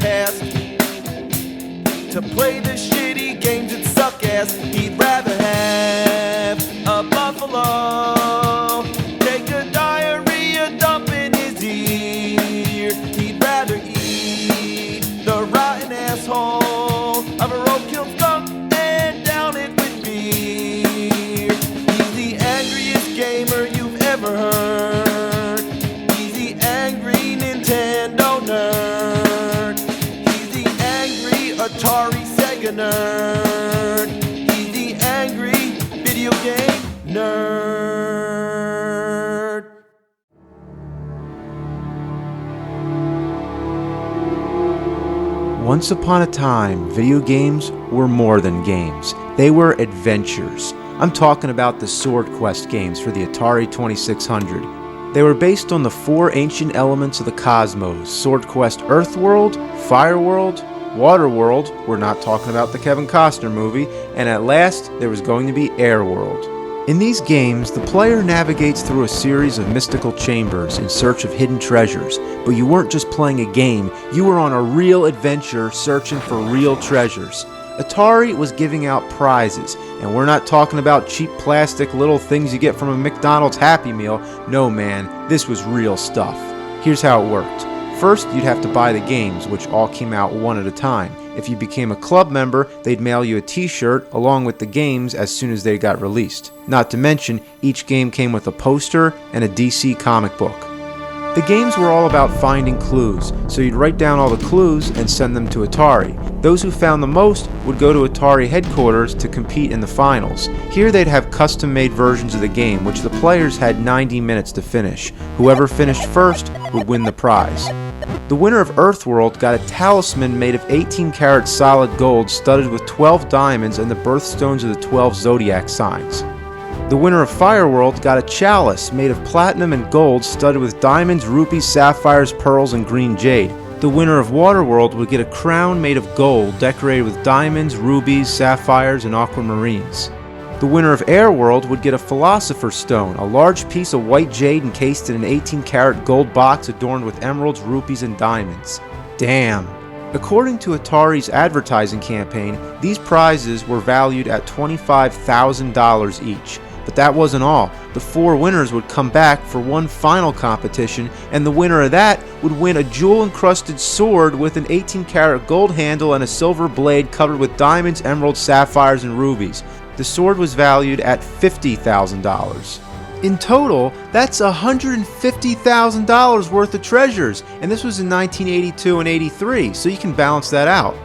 past to play the shitty games that suck ass. He'd rather have a buffalo take a diarrhea dump in his ear. He'd rather eat the rotten asshole of a roadkill skunk and down it with beer. He's the angriest gamer you've ever heard. He's the angry Nintendo nerd. He's the angry Atari Sega nerd. He's the angry video game nerd. Once upon a time, video games were more than games. They were adventures. I'm talking about the Sword Quest games for the Atari 2600. They were based on the 4 ancient elements of the cosmos: Sword Quest Earthworld, Fireworld, Waterworld, we're not talking about the Kevin Costner movie, and at last there was going to be Airworld. In these games, the player navigates through a series of mystical chambers in search of hidden treasures, but you weren't just playing a game, you were on a real adventure searching for real treasures. Atari was giving out prizes, and we're not talking about cheap plastic little things you get from a McDonald's Happy Meal. No man, this was real stuff. Here's how it worked. First, you'd have to buy the games, which all came out one at a time. If you became a club member, they'd mail you a t-shirt along with the games as soon as they got released. Not to mention, each game came with a poster and a DC comic book. The games were all about finding clues, so you'd write down all the clues and send them to Atari. Those who found the most would go to Atari headquarters to compete in the finals. Here they'd have custom-made versions of the game, which the players had 90 minutes to finish. Whoever finished first would win the prize. The winner of Earthworld got a talisman made of 18-karat solid gold studded with 12 diamonds and the birthstones of the 12 zodiac signs. The winner of Fireworld got a chalice made of platinum and gold studded with diamonds, rupees, sapphires, pearls, and green jade. The winner of Waterworld would get a crown made of gold decorated with diamonds, rubies, sapphires, and aquamarines. The winner of Airworld would get a Philosopher's Stone, a large piece of white jade encased in an 18-karat gold box adorned with emeralds, rupees, and diamonds. Damn. According to Atari's advertising campaign, these prizes were valued at $25,000 each. But that wasn't all. The 4 winners would come back for one final competition, and the winner of that would win a jewel-encrusted sword with an 18-karat gold handle and a silver blade covered with diamonds, emeralds, sapphires, and rubies. The sword was valued at $50,000. In total, that's $150,000 worth of treasures, and this was in 1982 and 83, so you can balance that out.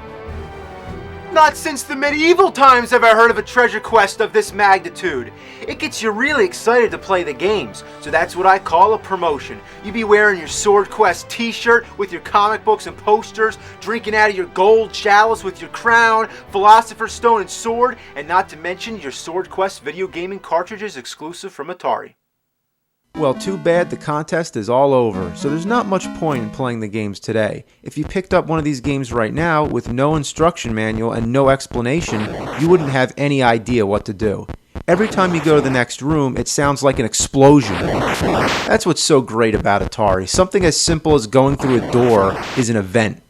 Not since the medieval times have I heard of a treasure quest of this magnitude. It gets you really excited to play the games, so that's what I call a promotion. You be wearing your Sword Quest t-shirt with your comic books and posters, drinking out of your gold chalice with your crown, Philosopher's Stone and sword, and not to mention your Sword Quest video gaming cartridges exclusive from Atari. Well, too bad the contest is all over, so there's not much point in playing the games today. If you picked up one of these games right now with no instruction manual and no explanation, you wouldn't have any idea what to do. Every time you go to the next room, it sounds like an explosion. That's what's so great about Atari. Something as simple as going through a door is an event.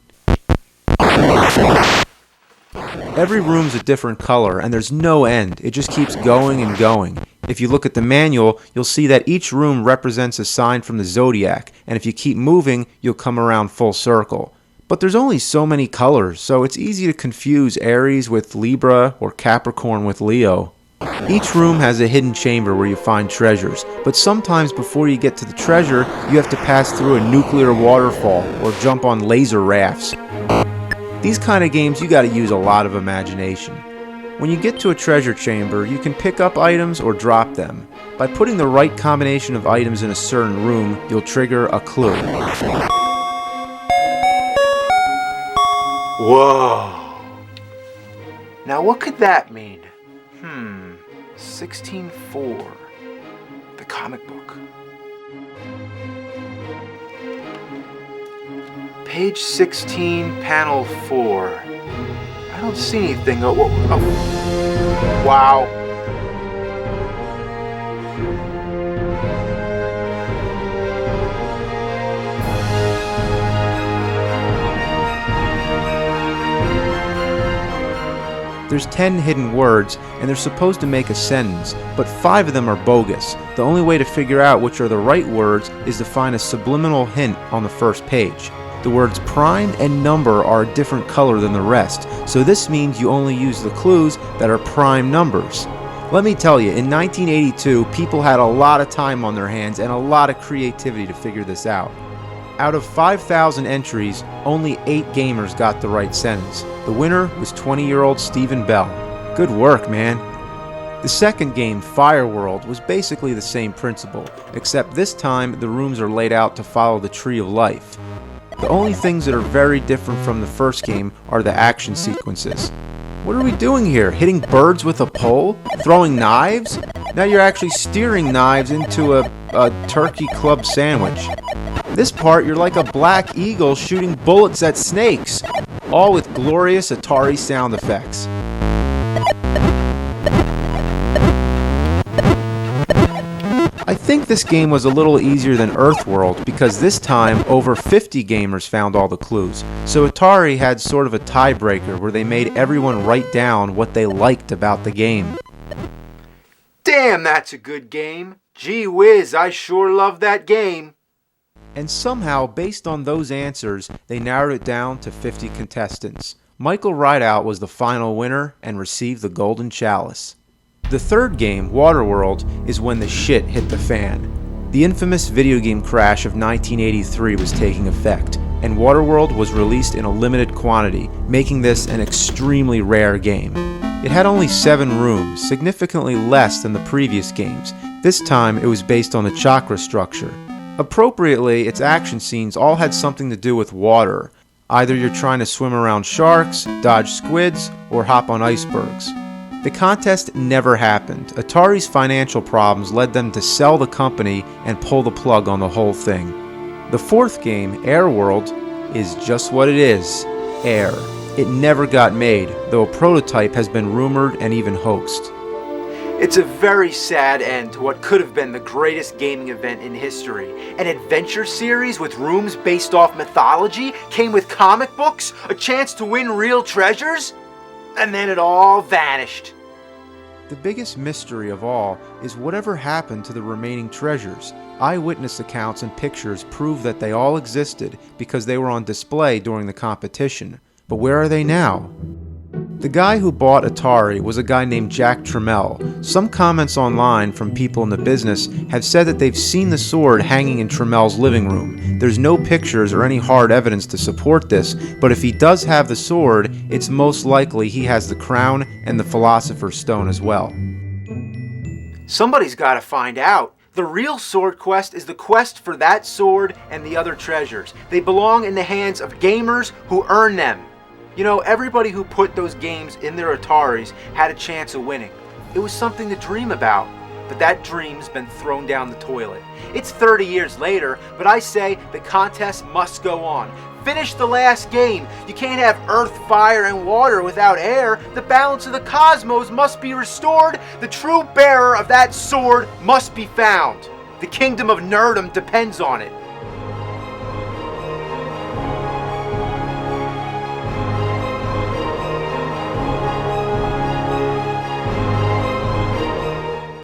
Every room's a different color, and there's no end. It just keeps going and going. If you look at the manual, you'll see that each room represents a sign from the zodiac, and if you keep moving, you'll come around full circle. But there's only so many colors, so it's easy to confuse Aries with Libra or Capricorn with Leo. Each room has a hidden chamber where you find treasures, but sometimes before you get to the treasure, you have to pass through a nuclear waterfall or jump on laser rafts. These kind of games, you gotta use a lot of imagination. When you get to a treasure chamber, you can pick up items or drop them. By putting the right combination of items in a certain room, you'll trigger a clue. Whoa. Now what could that mean? 16:4. The comic book. Page 16, panel 4. I don't see anything. Oh. Wow. There's 10 hidden words, and they're supposed to make a sentence, but 5 of them are bogus. The only way to figure out which are the right words is to find a subliminal hint on the first page. The words prime and number are a different color than the rest, so this means you only use the clues that are prime numbers. Let me tell you, in 1982, people had a lot of time on their hands and a lot of creativity to figure this out. Out of 5,000 entries, only 8 gamers got the right sentence. The winner was 20-year-old Stephen Bell. Good work, man. The second game, Fireworld, was basically the same principle, except this time the rooms are laid out to follow the Tree of Life. The only things that are very different from the first game are the action sequences. What are we doing here? Hitting birds with a pole? Throwing knives? Now you're actually steering knives into a turkey club sandwich. This part, you're like a black eagle shooting bullets at snakes, all with glorious Atari sound effects. I think this game was a little easier than Earthworld because this time over 50 gamers found all the clues, so Atari had sort of a tiebreaker where they made everyone write down what they liked about the game. Damn, that's a good game. Gee whiz, I sure love that game. And somehow, based on those answers, they narrowed it down to 50 contestants. Michael Rideout was the final winner and received the Golden Chalice. The third game, Waterworld, is when the shit hit the fan. The infamous video game crash of 1983 was taking effect, and Waterworld was released in a limited quantity, making this an extremely rare game. It had only 7 rooms, significantly less than the previous games. This time, it was based on the chakra structure. Appropriately, its action scenes all had something to do with water. Either you're trying to swim around sharks, dodge squids, or hop on icebergs. The contest never happened. Atari's financial problems led them to sell the company and pull the plug on the whole thing. The fourth game, Airworld, is just what it is, air. It never got made, though a prototype has been rumored and even hoaxed. It's a very sad end to what could have been the greatest gaming event in history. An adventure series with rooms based off mythology came with comic books, a chance to win real treasures, and then it all vanished. The biggest mystery of all is whatever happened to the remaining treasures. Eyewitness accounts and pictures prove that they all existed because they were on display during the competition. But where are they now? The guy who bought Atari was a guy named Jack Trammell. Some comments online from people in the business have said that they've seen the sword hanging in Trammell's living room. There's no pictures or any hard evidence to support this, but if he does have the sword, it's most likely he has the crown and the Philosopher's Stone as well. Somebody's got to find out. The real sword quest is the quest for that sword and the other treasures. They belong in the hands of gamers who earn them. You know, everybody who put those games in their Ataris had a chance of winning. It was something to dream about, but that dream's been thrown down the toilet. It's 30 years later, but I say the contest must go on. Finish the last game. You can't have earth, fire, and water without air. The balance of the cosmos must be restored. The true bearer of that sword must be found. The kingdom of nerdom depends on it.